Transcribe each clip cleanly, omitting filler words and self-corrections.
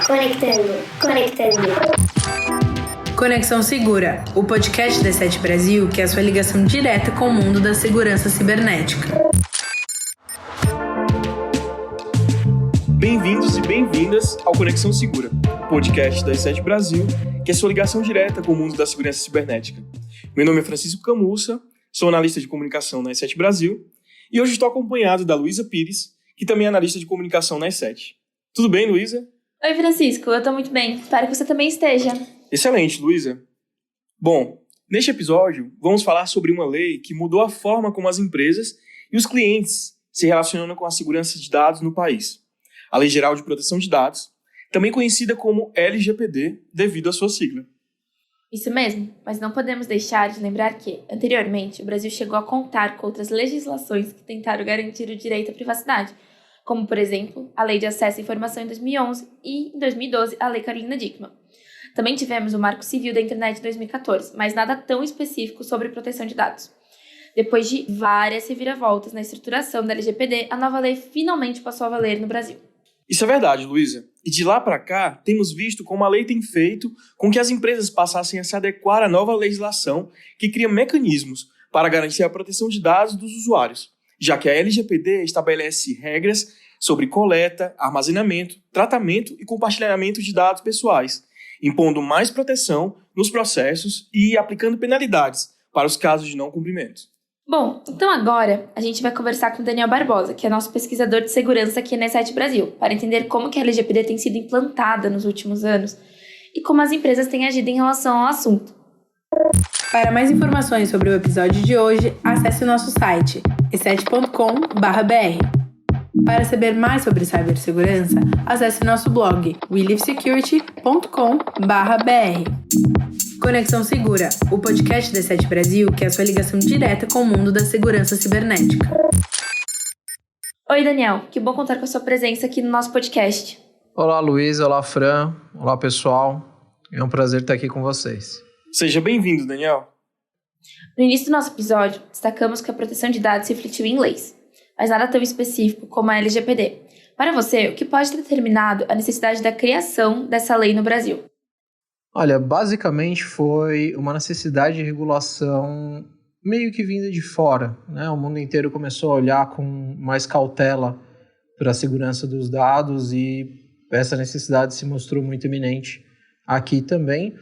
Conectando. Conexão Segura, o podcast da E7 Brasil, que é a sua ligação direta com o mundo da segurança cibernética. Bem-vindos e bem-vindas ao Conexão Segura, podcast da E7 Brasil, que é a sua ligação direta com o mundo da segurança cibernética. Meu nome é Francisco Camussa, sou analista de comunicação na E7 Brasil e hoje estou acompanhado da Luísa Pires, que também é analista de comunicação na E7. Tudo bem, Luísa? Oi, Francisco, eu tô muito bem. Espero que você também esteja. Excelente, Luísa. Bom, neste episódio, vamos falar sobre uma lei que mudou a forma como as empresas e os clientes se relacionam com a segurança de dados no país. A Lei Geral de Proteção de Dados, também conhecida como LGPD, devido à sua sigla. Isso mesmo, mas não podemos deixar de lembrar que, anteriormente, o Brasil chegou a contar com outras legislações que tentaram garantir o direito à privacidade, como, por exemplo, a Lei de Acesso à Informação em 2011 e, em 2012, a Lei Carolina Dickmann. Também tivemos o Marco Civil da Internet em 2014, mas nada tão específico sobre proteção de dados. Depois de várias reviravoltas na estruturação da LGPD, a nova lei finalmente passou a valer no Brasil. Isso é verdade, Luísa. E de lá para cá, temos visto como a lei tem feito com que as empresas passassem a se adequar à nova legislação que cria mecanismos para garantir a proteção de dados dos usuários, já que a LGPD estabelece regras sobre coleta, armazenamento, tratamento e compartilhamento de dados pessoais, impondo mais proteção nos processos e aplicando penalidades para os casos de não cumprimento. Bom, então agora a gente vai conversar com o Daniel Barbosa, que é nosso pesquisador de segurança aqui na E7 Brasil, para entender como que a LGPD tem sido implantada nos últimos anos e como as empresas têm agido em relação ao assunto. Para mais informações sobre o episódio de hoje, acesse o nosso site e7.com.br. Para saber mais sobre cibersegurança, acesse nosso blog welivesecurity.com.br. Conexão Segura, o podcast da E7 Brasil, que é a sua ligação direta com o mundo da segurança cibernética. Oi, Daniel, que bom contar com a sua presença aqui no nosso podcast. Olá, Luísa, olá, Fran, olá, pessoal. É um prazer estar aqui com vocês. Seja bem-vindo, Daniel. No início do nosso episódio, destacamos que a proteção de dados refletiu em leis, mas nada tão específico como a LGPD. Para você, o que pode ter determinado a necessidade da criação dessa lei no Brasil? Olha, basicamente foi uma necessidade de regulação meio que vinda de fora, né? O mundo inteiro começou a olhar com mais cautela para a segurança dos dados e essa necessidade se mostrou muito iminente aqui também.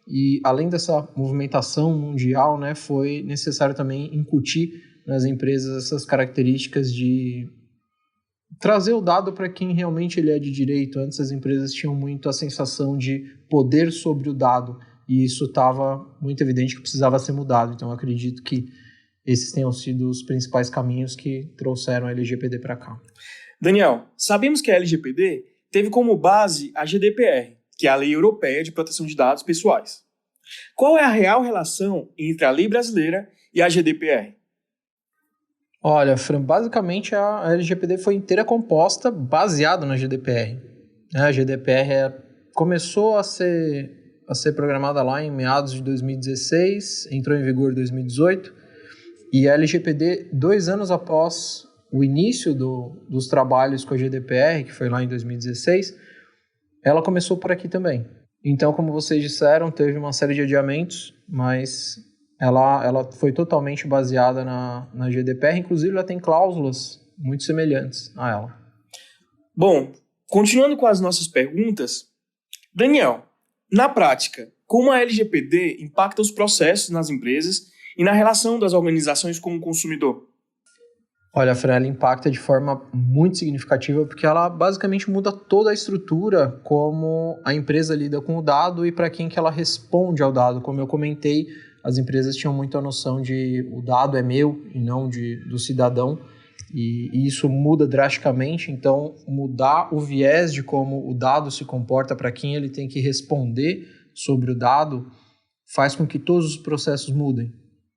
E além dessa movimentação mundial, né, foi necessário também incutir nas empresas essas características de trazer o dado para quem realmente ele é de direito. Antes as empresas tinham muito a sensação de poder sobre o dado e isso estava muito evidente que precisava ser mudado. Então eu acredito que esses tenham sido os principais caminhos que trouxeram a LGPD para cá. Daniel, sabemos que a LGPD teve como base a GDPR, que é a Lei Europeia de Proteção de Dados Pessoais. Qual é a real relação entre a lei brasileira e a GDPR? Olha, Fran, basicamente a LGPD foi inteira composta baseada na GDPR. A GDPR começou a ser programada lá em meados de 2016, entrou em vigor em 2018, e a LGPD, 2 anos após o início dos trabalhos com a GDPR, que foi lá em 2016, ela começou por aqui também. Então, como vocês disseram, teve uma série de adiamentos, mas ela foi totalmente baseada na GDPR, inclusive ela tem cláusulas muito semelhantes a ela. Bom, continuando com as nossas perguntas, Daniel, na prática, como a LGPD impacta os processos nas empresas e na relação das organizações com o consumidor? Olha, Fran, ela impacta de forma muito significativa porque ela basicamente muda toda a estrutura como a empresa lida com o dado e para quem que ela responde ao dado. Como eu comentei, as empresas tinham muito a noção de o dado é meu e não do cidadão, e isso muda drasticamente. Então, mudar o viés de como o dado se comporta para quem ele tem que responder sobre o dado faz com que todos os processos mudem,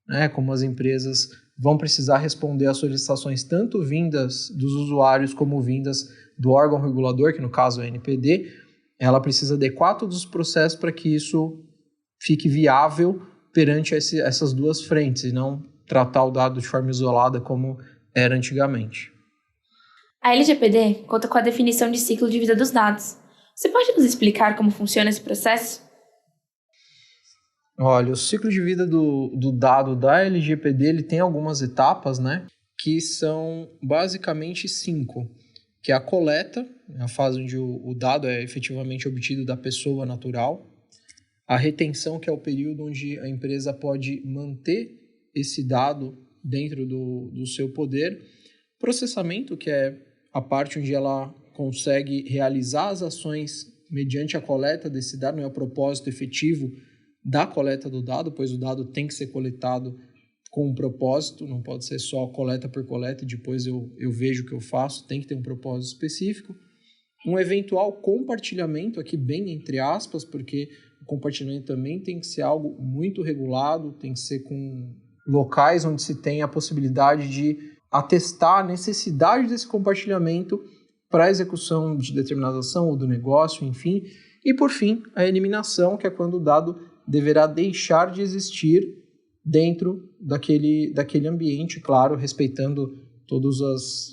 né? Como as empresas vão precisar responder às solicitações tanto vindas dos usuários como vindas do órgão regulador, que no caso é a ANPD, ela precisa adequar todos os processos para que isso fique viável perante essas duas frentes e não tratar o dado de forma isolada como era antigamente. A LGPD conta com a definição de ciclo de vida dos dados. Você pode nos explicar como funciona esse processo? Olha, o ciclo de vida do dado da LGPD ele tem algumas etapas, né? Que são basicamente 5, que é a coleta, a fase onde o dado é efetivamente obtido da pessoa natural, a retenção, que é o período onde a empresa pode manter esse dado dentro do seu poder, processamento, que é a parte onde ela consegue realizar as ações mediante a coleta desse dado, não é o propósito efetivo da coleta do dado, pois o dado tem que ser coletado com um propósito, não pode ser só coleta por coleta e depois eu vejo o que eu faço, tem que ter um propósito específico. Um eventual compartilhamento, aqui bem entre aspas, porque o compartilhamento também tem que ser algo muito regulado, tem que ser com locais onde se tem a possibilidade de atestar a necessidade desse compartilhamento para a execução de determinada ação ou do negócio, enfim. E, por fim, a eliminação, que é quando o dado deverá deixar de existir dentro daquele ambiente, claro, respeitando todos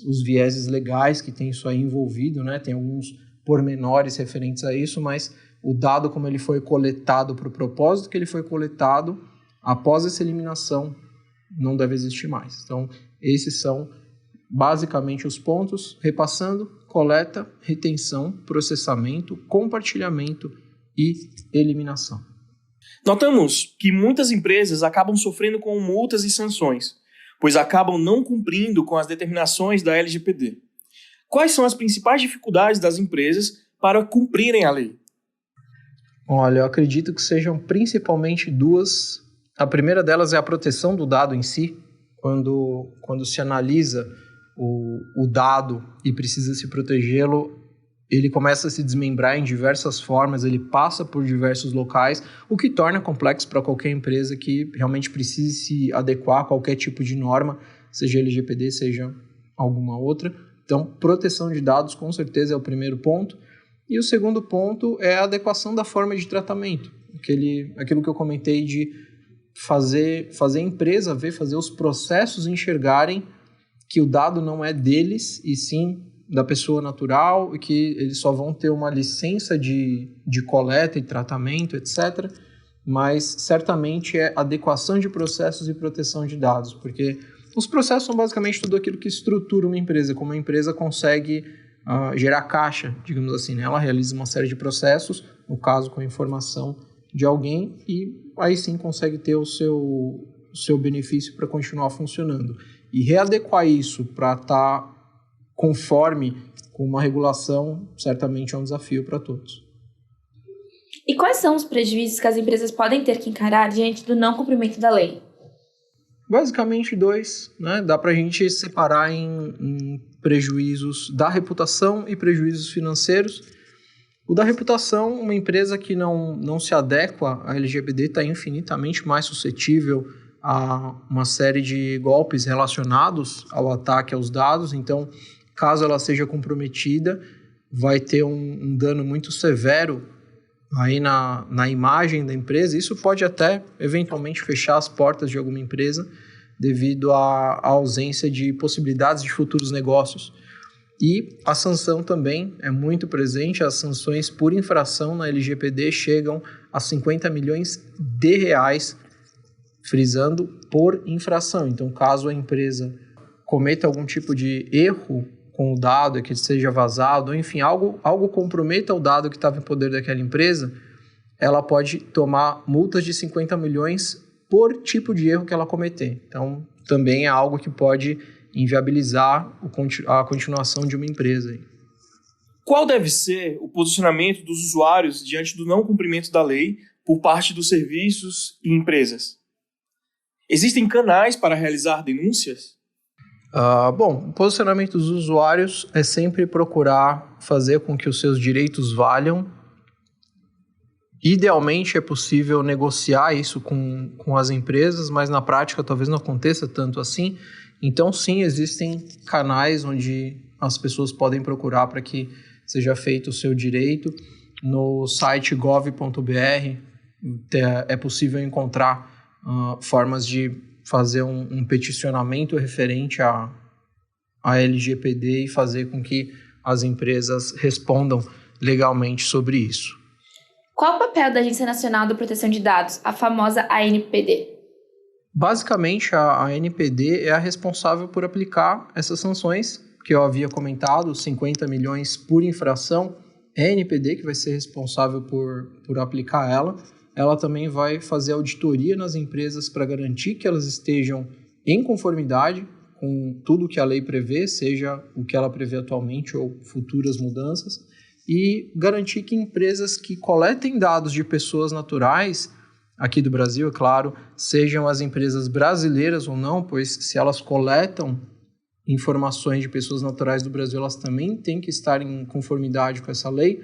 os vieses legais que tem isso aí envolvido, né? Tem alguns pormenores referentes a isso, mas o dado, como ele foi coletado para o propósito que ele foi coletado, após essa eliminação, não deve existir mais. Então, esses são basicamente os pontos, repassando: coleta, retenção, processamento, compartilhamento e eliminação. Notamos que muitas empresas acabam sofrendo com multas e sanções, pois acabam não cumprindo com as determinações da LGPD. Quais são as principais dificuldades das empresas para cumprirem a lei? Olha, eu acredito que sejam principalmente duas. A primeira delas é a proteção do dado em si. Quando se analisa o dado e precisa se protegê-lo, ele começa a se desmembrar em diversas formas, ele passa por diversos locais, o que torna complexo para qualquer empresa que realmente precise se adequar a qualquer tipo de norma, seja LGPD, seja alguma outra. Então, proteção de dados com certeza é o primeiro ponto. E o segundo ponto é a adequação da forma de tratamento. Aquilo que eu comentei de fazer a empresa fazer os processos enxergarem que o dado não é deles, e sim da pessoa natural, e que eles só vão ter uma licença de coleta e tratamento, etc. Mas certamente é adequação de processos e proteção de dados, porque os processos são basicamente tudo aquilo que estrutura uma empresa, como a empresa consegue gerar caixa, digamos assim, né? Ela realiza uma série de processos, no caso com a informação de alguém, e aí sim consegue ter o seu benefício para continuar funcionando. E readequar isso para estar conforme com uma regulação, certamente é um desafio para todos. E quais são os prejuízos que as empresas podem ter que encarar diante do não cumprimento da lei? Basicamente 2, né? Dá para a gente separar em prejuízos da reputação e prejuízos financeiros. O da reputação, uma empresa que não se adequa à LGPD está infinitamente mais suscetível a uma série de golpes relacionados ao ataque aos dados. Então, caso ela seja comprometida, vai ter um dano muito severo aí na imagem da empresa. Isso pode até, eventualmente, fechar as portas de alguma empresa devido à ausência de possibilidades de futuros negócios. E a sanção também é muito presente. As sanções por infração na LGPD chegam a 50 milhões de reais, frisando por infração. Então, caso a empresa cometa algum tipo de erro com o dado, que seja vazado, ou enfim, algo comprometa o dado que estava em poder daquela empresa, ela pode tomar multas de 50 milhões por tipo de erro que ela cometer. Então, também é algo que pode inviabilizar a continuação de uma empresa. Qual deve ser o posicionamento dos usuários diante do não cumprimento da lei por parte dos serviços e empresas? Existem canais para realizar denúncias? Bom, o posicionamento dos usuários é sempre procurar fazer com que os seus direitos valham. Idealmente é possível negociar isso com as empresas, mas na prática talvez não aconteça tanto assim. Então sim, existem canais onde as pessoas podem procurar para que seja feito o seu direito. No site gov.br é possível encontrar formas de fazer um peticionamento referente à LGPD e fazer com que as empresas respondam legalmente sobre isso. Qual o papel da Agência Nacional de Proteção de Dados, a famosa ANPD? Basicamente, a ANPD é a responsável por aplicar essas sanções, que eu havia comentado, 50 milhões por infração. É a ANPD que vai ser responsável por aplicar ela. Ela também vai fazer auditoria nas empresas para garantir que elas estejam em conformidade com tudo que a lei prevê, seja o que ela prevê atualmente ou futuras mudanças, e garantir que empresas que coletem dados de pessoas naturais, aqui do Brasil, é claro, sejam as empresas brasileiras ou não, pois se elas coletam informações de pessoas naturais do Brasil, elas também têm que estar em conformidade com essa lei.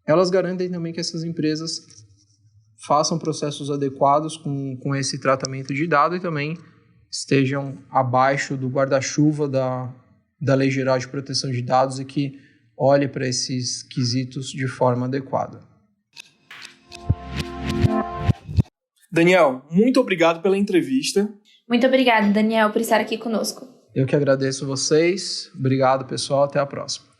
Elas garantem também que essas empresas façam processos adequados com esse tratamento de dado e também estejam abaixo do guarda-chuva da Lei Geral de Proteção de Dados e que olhe para esses quesitos de forma adequada. Daniel, muito obrigado pela entrevista. Muito obrigada, Daniel, por estar aqui conosco. Eu que agradeço vocês. Obrigado, pessoal. Até a próxima.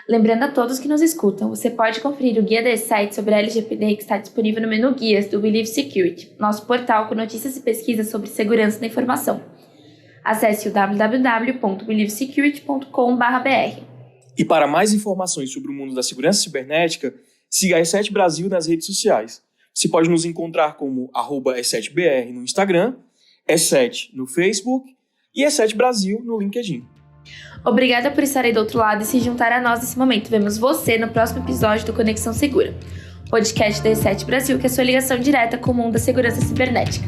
Lembrando a todos que nos escutam, você pode conferir o Guia desse site sobre a LGPD que está disponível no menu Guias do Believe Security, nosso portal com notícias e pesquisas sobre segurança da informação. Acesse o www.believesecurity.com.br. E para mais informações sobre o mundo da segurança cibernética, siga a E7 Brasil nas redes sociais. Você pode nos encontrar como @E7BR no Instagram, E7 no Facebook e E7 Brasil no LinkedIn. Obrigada por estar aí do outro lado e se juntar a nós nesse momento. Vemos você no próximo episódio do Conexão Segura, podcast da E7 Brasil, que é a sua ligação direta com o mundo da segurança cibernética.